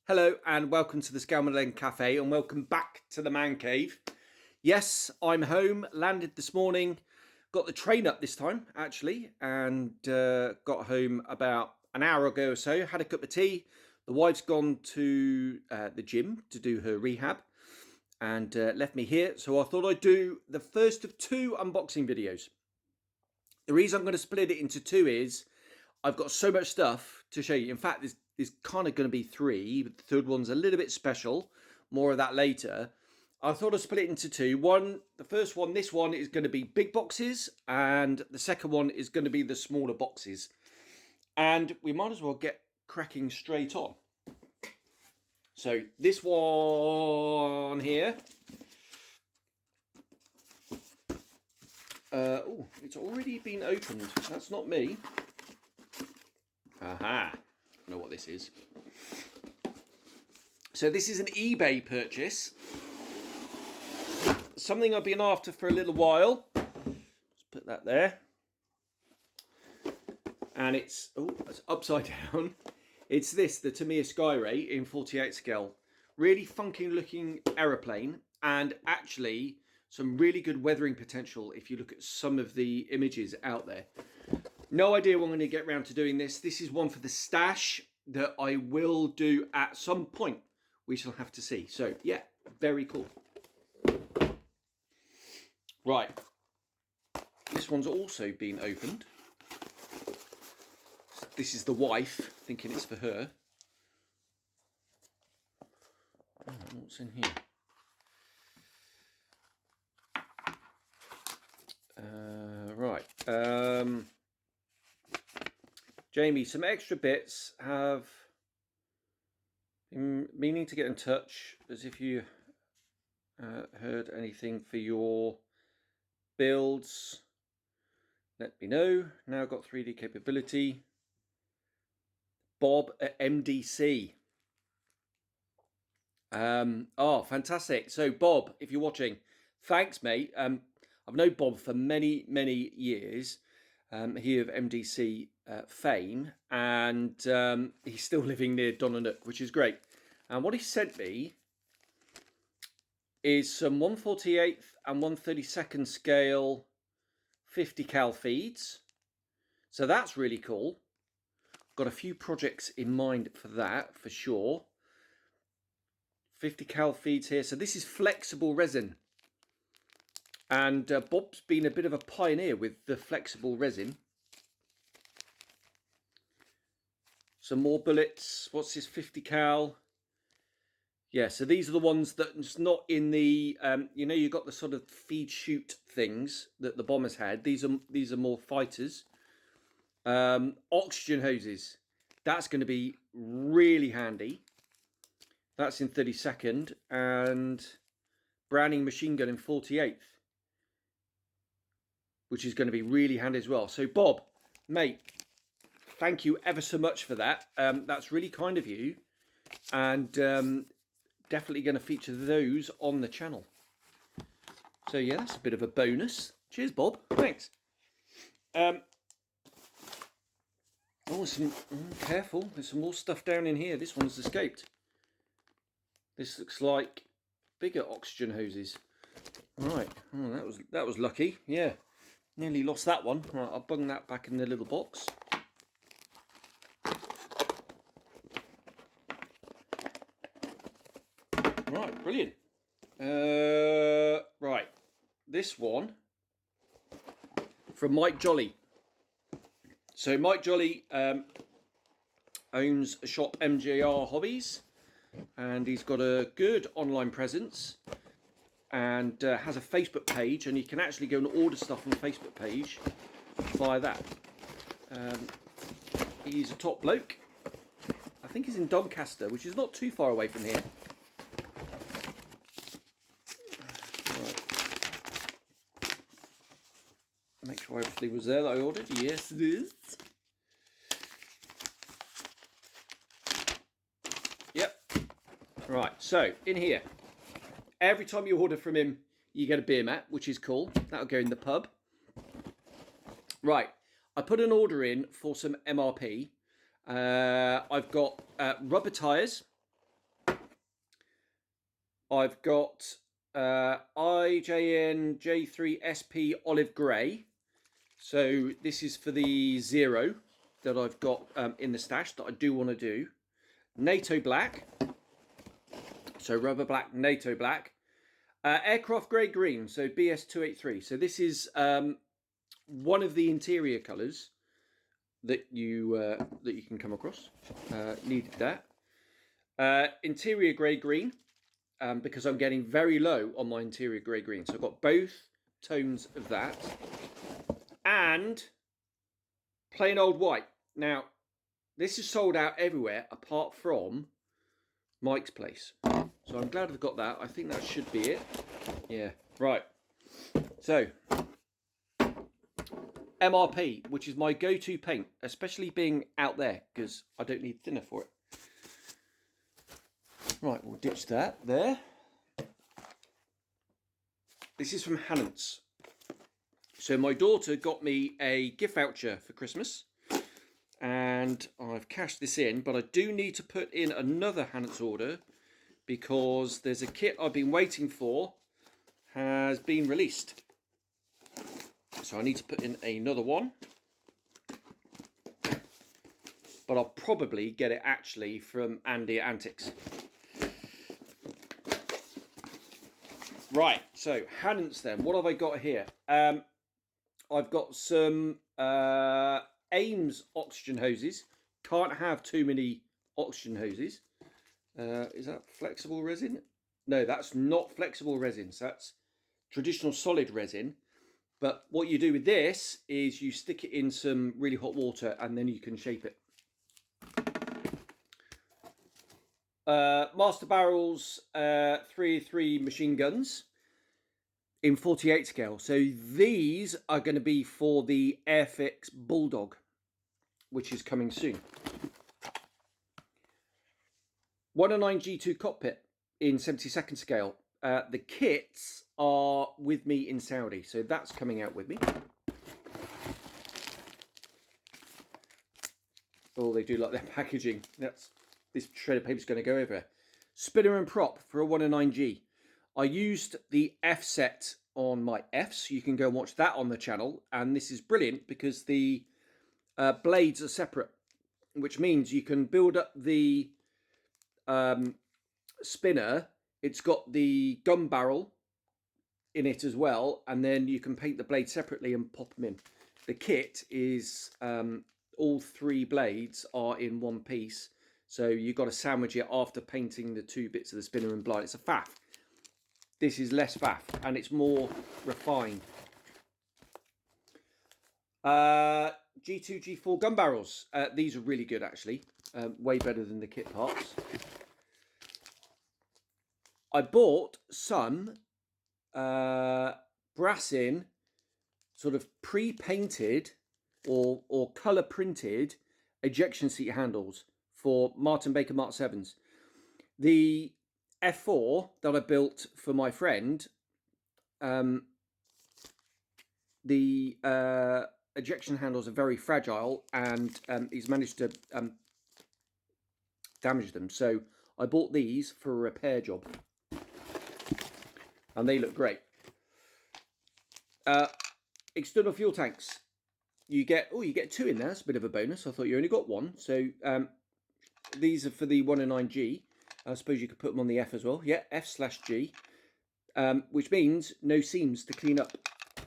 Hello and welcome to the Skelman Cafe and welcome back to the man cave. Yes, I'm home, landed this morning, got the train up this time actually, and got home about an hour ago or so, had a cup of tea. The wife's gone to the gym to do her rehab and left me here. So I thought I'd do the first of two unboxing videos. The reason I'm going to split it into two is I've got so much stuff to show you. In fact, there's kind of going to be three, but the third one's a little bit special. More of that later. I thought I'd split it into two. The first one, this one is going to be big boxes, and the second one is going to be the smaller boxes. And we might as well get cracking straight on. So this one here. Oh, it's already been opened. That's not me. Aha, I know what this is. So this is an eBay purchase. Something I've been after for a little while. Let's put that there. And it's upside down. It's this, the Tamiya Skyray in 48 scale. Really funky looking aeroplane, and actually some really good weathering potential if you look at some of the images out there. No idea when I'm going to get around to doing this. This is one for the stash that I will do at some point. We shall have to see. So, yeah, very cool. Right. This one's also been opened. This is the wife, thinking it's for her. Oh, what's in here? Right. Jamie, some extra bits have been meaning to get in touch as if you heard anything for your builds. Let me know. Now got 3D capability. Bob at MDC. Oh, fantastic. So Bob, if you're watching, thanks, mate. I've known Bob for many, many years. He of MDC fame, and he's still living near Donanook, which is great. And what he sent me is some 1/48th and 1/32nd scale 50 cal feeds. So that's really cool. Got a few projects in mind for that, for sure. 50 cal feeds here. So this is flexible resin. And Bob's been a bit of a pioneer with the flexible resin. Some more bullets. What's this 50 cal? Yeah, so these are the ones that's not in the, you know, you've got the sort of feed chute things that the bombers had. These are more fighters. Oxygen hoses. That's going to be really handy. That's in 32nd. And Browning machine gun in 48th. Which is going to be really handy as well. So Bob, mate, thank you ever so much for that. That's really kind of you. And definitely going to feature those on the channel. So yeah, that's a bit of a bonus. Cheers, Bob. Thanks. Oh, careful. There's some more stuff down in here. This one's escaped. This looks like bigger oxygen hoses. Right. Oh, that was lucky. Yeah. Nearly lost that one. Right, I'll bung that back in the little box. Right, brilliant. Right, this one from Mike Jolly. So Mike Jolly owns a shop, MJR Hobbies, and he's got a good online presence. And has a Facebook page, and you can actually go and order stuff on the Facebook page via that. He's a top bloke. I think he's in Doncaster, which is not too far away from here. Right. Make sure everything was there that I ordered. Yes, it is. Yep. Right, so in here. Every time you order from him, you get a beer mat, which is cool. That'll go in the pub. Right, I put an order in for some MRP. I've got rubber tyres, I've got IJN J3SP Olive Grey. So this is for the 0 that I've got in the stash that I do want to do. NATO Black. So rubber black, NATO Black. Aircraft Grey Green, so BS283. So this is one of the interior colours that you can come across. Needed that. Interior Grey Green, because I'm getting very low on my interior Grey Green. So I've got both tones of that. And plain old white. Now, this is sold out everywhere apart from Mike's place. So I'm glad I've got that. I think that should be it. Yeah, right. So, MRP, which is my go-to paint, especially being out there, because I don't need thinner for it. Right, we'll ditch that there. This is from Hanan's. So my daughter got me a gift voucher for Christmas, and I've cashed this in, but I do need to put in another Hanan's order because there's a kit I've been waiting for has been released. So I need to put in another one. But I'll probably get it actually from Andy Antics. Right, so Hanan's then. What have I got here? I've got some Ames oxygen hoses. Can't have too many oxygen hoses. Is that flexible resin? No, that's not flexible resin. So that's traditional solid resin. But what you do with this is you stick it in some really hot water and then you can shape it. Master Barrels 303 machine guns in 48 scale. So these are going to be for the Airfix Bulldog, which is coming soon. 109 G2 cockpit in 72nd scale. The kits are with me in Saudi, so that's coming out with me. Oh, they do like their packaging. This shred of paper is going to go over. Spinner and prop for a 109G. I used the F set on my Fs. You can go and watch that on the channel. And this is brilliant because the blades are separate, which means you can build up the spinner. It's got the gun barrel in it as well. And then you can paint the blade separately and pop them in. The kit is all 3 blades are in one piece. So you've got to sandwich it after painting the 2 bits of the spinner and blind. It's a faff. This is less faff and it's more refined. G2, G4 gun barrels. These are really good actually. Way better than the kit parts. I bought some Brassin sort of pre-painted or colour printed ejection seat handles for Martin Baker Mark 7s. The F4 that I built for my friend, the ejection handles are very fragile and he's managed to damage them. So I bought these for a repair job and they look great. External fuel tanks. You get 2 in there. That's a bit of a bonus. I thought you only got 1. So these are for the 109G. I suppose you could put them on the F as well. Yeah, F/G, which means no seams to clean up.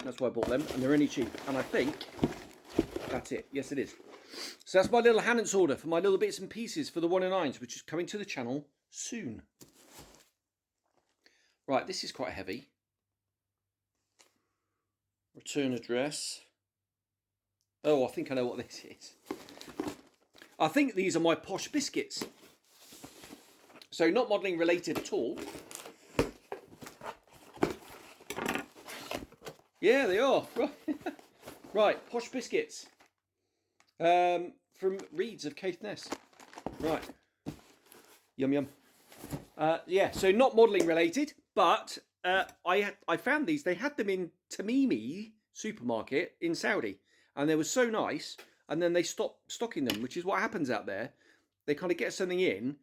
That's why I bought them, and they're only cheap. And I think that's it. Yes, it is. So that's my little Hanan's order for my little bits and pieces for the 109s, which is coming to the channel soon. Right, this is quite heavy. Return address. Oh, I think I know what this is. I think these are my Posh Biscuits. So not modelling related at all. Yeah, they are. Right, Posh Biscuits. From Reeds of Caithness. Right. Yum yum. Yeah, so not modelling related, but I found these. They had them in Tamimi supermarket in Saudi, and they were so nice. And then they stopped stocking them, which is what happens out there. They kind of get something in,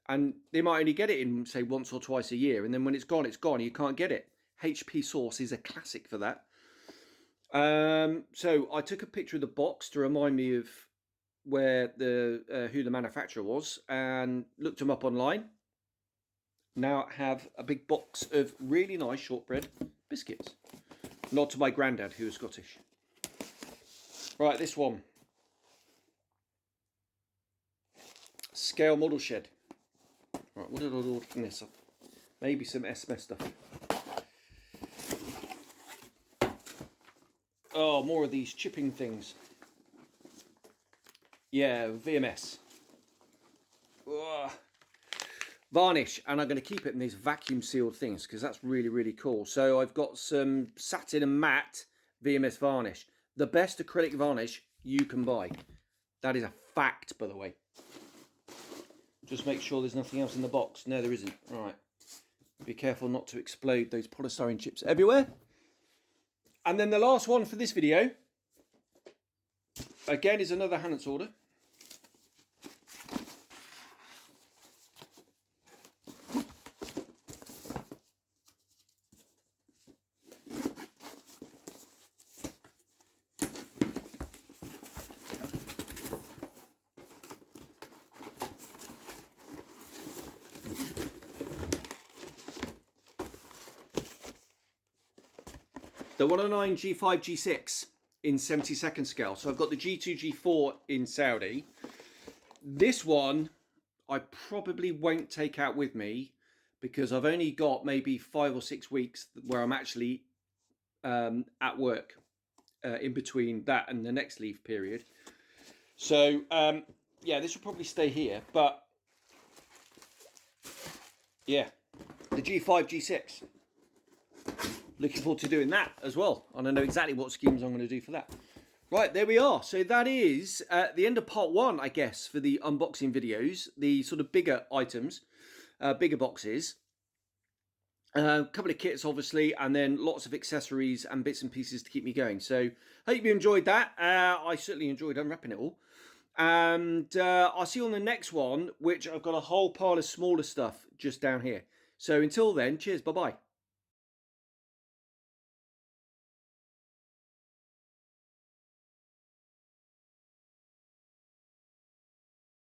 And they might only get it in, say, once or twice a year. And then when it's gone, it's gone. You can't get it. HP sauce is a classic for that. So I took a picture of the box to remind me of where who the manufacturer was, and looked them up online. Now I have a big box of really nice shortbread biscuits. Nod to my granddad, who was Scottish. Right, this one. Scale model shed. Right, what did I order from this? Maybe some SMS stuff. Oh, more of these chipping things. Yeah, VMS. Ugh. Varnish, and I'm going to keep it in these vacuum sealed things because that's really, really cool. So I've got some satin and matte VMS varnish. The best acrylic varnish you can buy. That is a fact, by the way. Just make sure there's nothing else in the box. No, there isn't. All right. Be careful not to explode those polystyrene chips everywhere. And then the last one for this video, again, is another Hanan's order. The 109 G5 G6 in 72nd scale. So I've got the G2 G4 in Saudi. This one I probably won't take out with me because I've only got maybe 5 or 6 weeks where I'm actually at work in between that and the next leave period. So yeah, this will probably stay here, but yeah, the G5 G6. Looking forward to doing that as well. And I know exactly what schemes I'm going to do for that. Right, there we are. So that is the end of part 1, I guess, for the unboxing videos. The sort of bigger items, bigger boxes. A couple of kits, obviously, and then lots of accessories and bits and pieces to keep me going. So hope you enjoyed that. I certainly enjoyed unwrapping it all. And I'll see you on the next one, which I've got a whole pile of smaller stuff just down here. So until then, cheers, bye-bye.